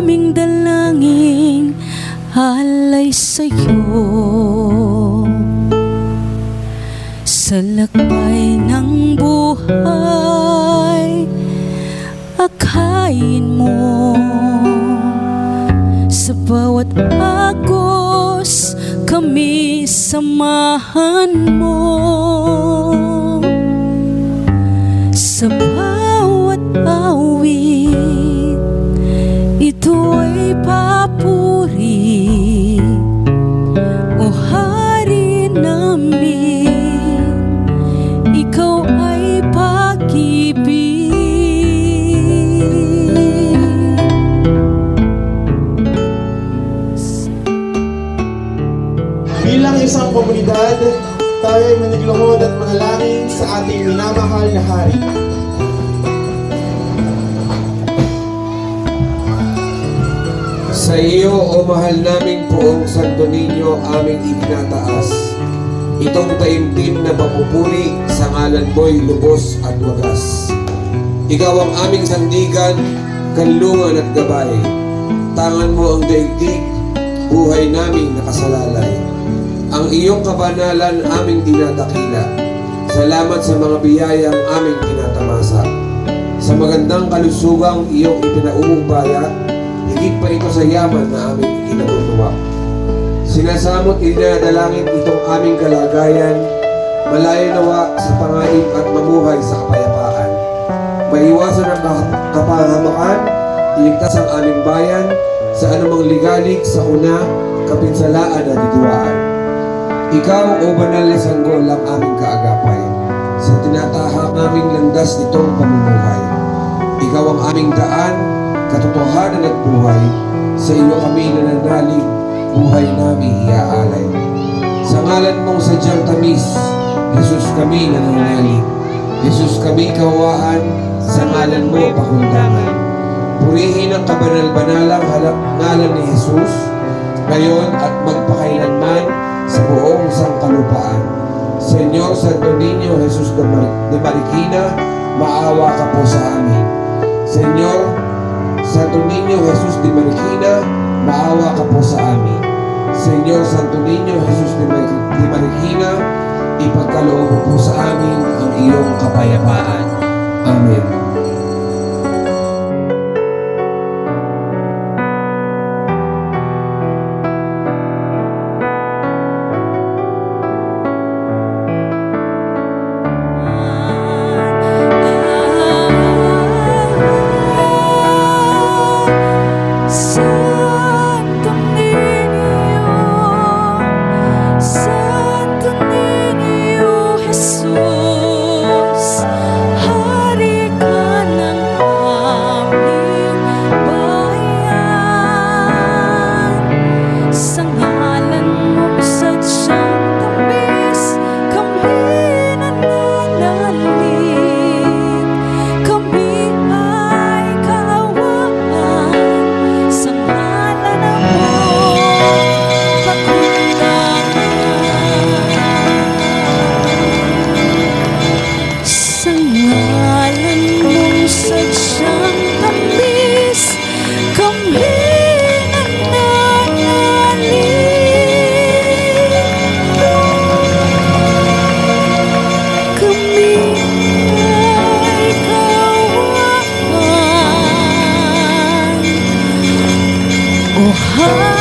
aming dalangin alay sa'yo. Sa lakbay ng buhay, akayin mo. Sa bawat agos, kami samahan mo. Sa bawat awit, ito ay papuri. O Hari namin, ikaw ay pag-ibig. Bilang isang komunidad, tayo ay managluhod at manalangin sa ating minamahal na Hari. Sa iyo, o mahal naming Poong Santo Niño, aming itinataas itong taimtim na papupuri sa ngalan mo'y lubos at wagas. Ikaw ang aming sandigan, kanlungan at gabay. Tangan mo ang daigdig, buhay naming nakasalalay. Ang iyong kabanalan aming dinadakila. Salamat sa mga biyayang aming tinatamasa. Sa magandang kalusugang iyong ipinauumbaya, higit pa ito sa yaman na aming ikinatutuwa. Sinasamot idinadalangin itong aming kalagayan, malayo nawa sa panganib at mamuhay sa kapayapaan. Maiwasan ang kapahamakan, iligtas ang aming bayan sa anumang ligalig sa una, kapinsalaan at dituwaan. Ikaw, o banal na sanggol, ang aming kaagapay sa tinatahak naming landas nitong pamumuhay. Ikaw ang aming daan, katotohanan at buhay. Sa iyo kami nananalig, buhay namin iaalay. Sa ngalan mong sadyang tamis, Jesus kami nananalig. Jesus kami kawaan, sa ngalan mo pakundangan. Purihin ang kabanal-banalang ngalan ni Jesus, ngayon at magpakailanman sa buong sangkalupaan. Senyor Santo Niño Jesus de Marikina, maawa ka po sa amin. Senyor Santo Niño Jesus de Marikina, maawa ka po sa amin. Senyor Santo Niño Jesus de Marikina, ipagkaloob po sa amin ang iyong kapayapaan. Amen. Oh,